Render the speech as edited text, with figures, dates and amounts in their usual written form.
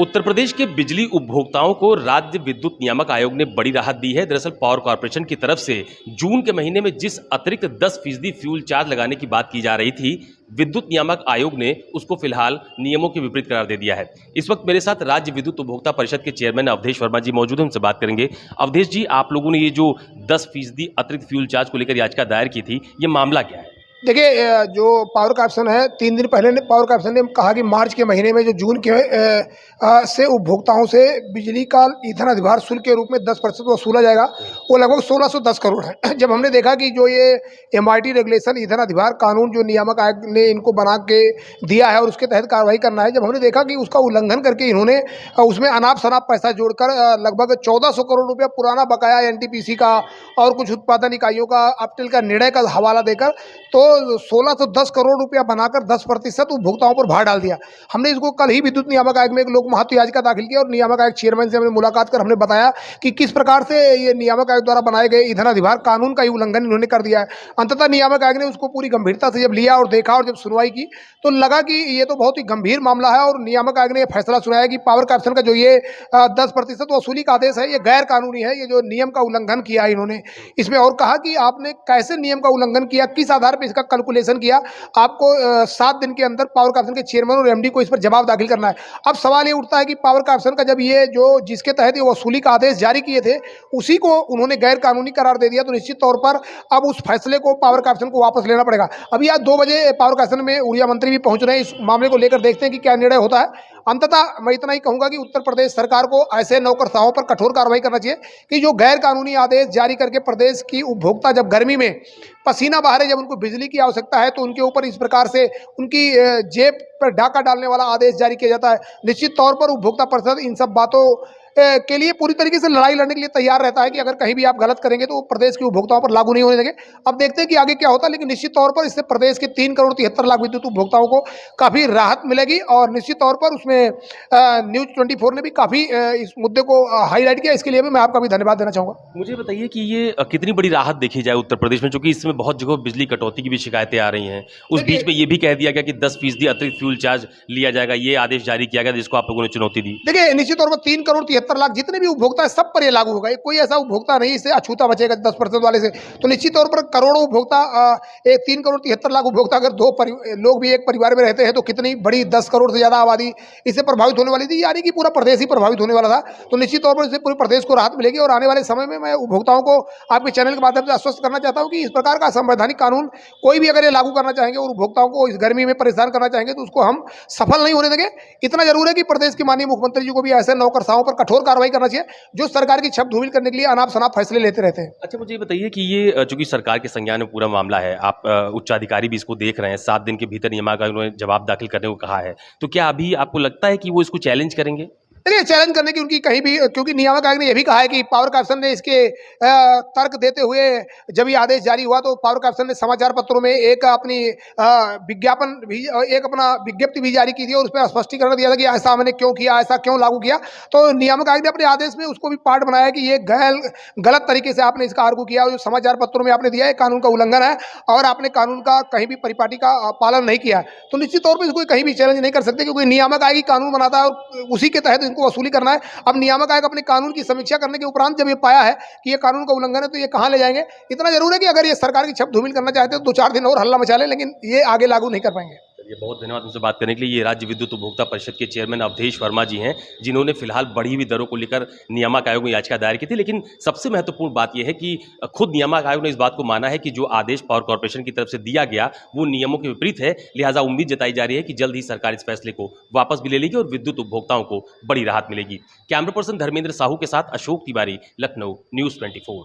उत्तर प्रदेश के बिजली उपभोक्ताओं को राज्य विद्युत नियामक आयोग ने बड़ी राहत दी है। दरअसल पावर कॉर्पोरेशन की तरफ से जून के महीने में जिस अतिरिक्त 10% फ्यूल चार्ज लगाने की बात की जा रही थी, विद्युत नियामक आयोग ने उसको फिलहाल नियमों के विपरीत करार दे दिया है। इस वक्त मेरे साथ राज्य विद्युत उपभोक्ता परिषद के चेयरमैन अवधेश वर्मा जी मौजूद हैं, उनसे बात करेंगे। अवधेश जी, आप लोगों ने ये जो 10% अतिरिक्त फ्यूल चार्ज को लेकर याचिका दायर की थी, ये मामला क्या है? देखिए, जो पावर कॉर्पोरेशन है 3 दिन पहले पावर कॉर्पोरेशन ने कहा कि मार्च के महीने में जो जून के से उपभोक्ताओं से बिजली का ईंधन अधिभार शुल्क के रूप में 10% वसूला जाएगा। वो लगभग 1610 करोड़ है। जब हमने देखा कि जो ये MIT रेगुलेशन ईंधन अधिभार कानून जो नियामक आयोग ने इनको बना के दिया है और उसके तहत कार्रवाई करना है, जब हमने देखा कि उसका उल्लंघन करके इन्होंने उसमें अनाप शनाप पैसा जोड़कर लगभग 1400 करोड़ रुपया पुराना बकाया NTPC का और कुछ उत्पादन इकाइयों का अपटेल का निर्णय का हवाला देकर तो 1610 करोड़ रुपया बनाकर 10% उपभोक्ताओं पर भार डाल दिया। हमने इसको कल ही विद्युत नियामक आयोग में एक लोक महत्व याचिका दाखिल की और नियामक आयोग चेयरमैन से हमने मुलाकात कर हमने बताया कि किस प्रकार से ये नियामक आयोग द्वारा बनाए गए ईंधन अधिभार कानून का ही उल्लंघन इन्होंने कर दिया है। अंततः नियामक आयोग ने उसको पूरी गंभीरता से जब लिया और देखा और जब सुनवाई की तो लगा कि ये तो बहुत ही गंभीर मामला है और नियामक आयोग ने फैसला सुनाया कि पावर कॉर्पोरेशन का जो ये 10% वसूली का आदेश है, ये गैर कानूनी है। ये जो नियम का उल्लंघन किया है इन्होंने, इसमें और कहा कि आपने कैसे नियम का उल्लंघन किया, किस आधार पर इसका कैलकुलेशन किया, आपको 7 दिन के अंदर पावर कॉर्पोरेशन के चेयरमैन और MD को इस पर जवाब दाखिल करना है। अब सवाल ये उठता है कि पावर कॉर्पोरेशन का जब ये जो जिसके तहत ये वसूली का आदेश जारी किए थे उसी को उन्होंने गैर कानूनी करार दे दिया, तो निश्चित तौर पर अब उस फैसले को पावर कॉर्पोरेशन को वापस लेना पड़ेगा। अभी आज 2 बजे पावर कॉर्पोरेशन में ऊर्जा मंत्री भी पहुंच रहे हैं। इस मामले को लेकर देखते हैं कि क्या निर्णय होता है। अंततः मैं इतना ही कहूंगा कि उत्तर प्रदेश सरकार को ऐसे नौकरशाहों पर कठोर कार्रवाई करना चाहिए कि जो गैर कानूनी आदेश जारी करके प्रदेश की उपभोक्ता जब गर्मी में पसीना बहारे, जब उनको बिजली की आवश्यकता है तो उनके ऊपर इस प्रकार से उनकी जेब पर डाका डालने वाला आदेश जारी किया जाता है। निश्चित तौर पर उपभोक्ता परिषद इन सब बातों के लिए पूरी तरीके से लड़ाई लड़ने के लिए तैयार रहता है कि अगर कहीं भी आप गलत करेंगे तो प्रदेश के उपभोक्ताओं पर लागू नहीं होने देंगे। अब देखते हैं कि आगे क्या होता है, लेकिन निश्चित तौर पर इससे प्रदेश के 3 करोड़ 73 लाख विद्युत उपभोक्ताओं को काफ़ी राहत मिलेगी और निश्चित तौर पर उसमें न्यूज़ 24 ने भी काफ़ी इस मुद्दे को हाईलाइट किया। इसके लिए भी मैं आपका भी धन्यवाद देना चाहूँगा। मुझे बताइए कि ये कितनी बड़ी राहत देखी जाए उत्तर प्रदेश में, क्योंकि इसमें बहुत जगह बिजली कटौती की भी शिकायतें आ रही हैं। उस बीच में ये भी कह दिया गया कि 10% अतिरिक्त फ्यूल चार्ज लिया जाएगा, ये आदेश जारी किया गया जिसको आप लोगों ने चुनौती दी। देखिए, निश्चित तौर पर 3 करोड़ 73 लाख जितने भी उपभोक्ता है सब पर ये लागू होगा। कोई ऐसा उपभोक्ता नहीं इससे अछूता बचेगा 10% वाले से। तो निश्चित तौर पर करोड़ों उपभोक्ता, 3 करोड़ 73 लाख उपभोक्ता अगर 2 लोग भी एक परिवार में रहते हैं तो कितनी बड़ी 10 करोड़ से ज़्यादा आबादी इससे प्रभावित होने वाली थी, यानी कि पूरा प्रदेश ही प्रभावित होने वाला था। तो निश्चित तौर पर इससे पूरे प्रदेश को राहत मिलेगी और आने वाले समय में मैं उपभोक्ताओं को आपके चैनल के माध्यम से आश्वस्त करना चाहता हूँ कि इस प्रकार का असंवैधानिक कानून कोई भी अगर ये लागू करना चाहेंगे और उपभोक्ताओं को इस गर्मी में परेशान करना चाहेंगे तो उसको हम सफल नहीं होने देंगे। इतना जरूर है कि प्रदेश के माननीय मुख्यमंत्री जी को भी ऐसे नौकरशाहों पर कठोर कार्रवाई करना चाहिए जो सरकार की छप धूमिल करने के लिए अनाप शनाप फैसले लेते रहते हैं। अच्छा, मुझे ये बताइए कि ये चूंकि सरकार के संज्ञान में पूरा मामला है, आप उच्चाधिकारी भी इसको देख रहे हैं, 7 दिन के भीतर नियामक आयोग ने जवाब दाखिल करने को कहा है, तो क्या अभी आपको लगता है कि वो इसको चैलेंज करेंगे? देखिए, चैलेंज करने की उनकी कहीं भी, क्योंकि नियामक आयोग ने यह भी कहा है कि पावर कॉर्पोरेशन ने इसके तर्क देते हुए जब ये आदेश जारी हुआ तो पावर कॉर्पोरेशन ने समाचार पत्रों में एक अपनी विज्ञापन भी, एक अपना विज्ञप्ति भी जारी की थी और उसमें स्पष्टीकरण दिया था कि ऐसा हमने क्यों किया, ऐसा क्यों लागू किया। तो नियामक आयोग ने अपने आदेश में उसको भी पार्ट बनाया कि ये गलत तरीके से आपने इसका आर्गू किया और जो समाचार पत्रों में आपने दिया है कानून का उल्लंघन है और आपने कानून का कहीं भी परिपाटी का पालन नहीं किया। तो निश्चित तौर पर इसको कहीं भी चैलेंज नहीं कर सकते, क्योंकि नियामक आयोग ही कानून बनाता है और उसी के तहत इनको वसूली करना है। अब नियामक आयोग अपने कानून की समीक्षा करने के उपरांत जब ये पाया है कि ये कानून का उल्लंघन है तो ये कहां ले जाएंगे। इतना जरूर है कि अगर ये सरकार की छप धूमिल करना चाहते तो 2-4 दिन और हल्ला मचा लें, लेकिन ये आगे लागू नहीं कर पाएंगे। चलिए, बहुत धन्यवाद उनसे बात करने के लिए। ये राज्य विद्युत उपभोक्ता परिषद के चेयरमैन अवधेश वर्मा जी हैं, जिन्होंने फिलहाल बढ़ी हुई दरों को लेकर नियामक आयोग में याचिका दायर की थी। लेकिन सबसे महत्वपूर्ण बात यह है कि खुद नियामक आयोग ने इस बात को माना है कि जो आदेश पावर कॉर्पोरेशन की तरफ से दिया गया वो नियमों के विपरीत है। लिहाजा उम्मीद जताई जा रही है कि जल्द ही सरकार इस फैसले को वापस भी ले लेगी और विद्युत उपभोक्ताओं को बड़ी राहत मिलेगी। कैमरा पर्सन धर्मेंद्र साहू के साथ अशोक तिवारी, लखनऊ, न्यूज़ 24।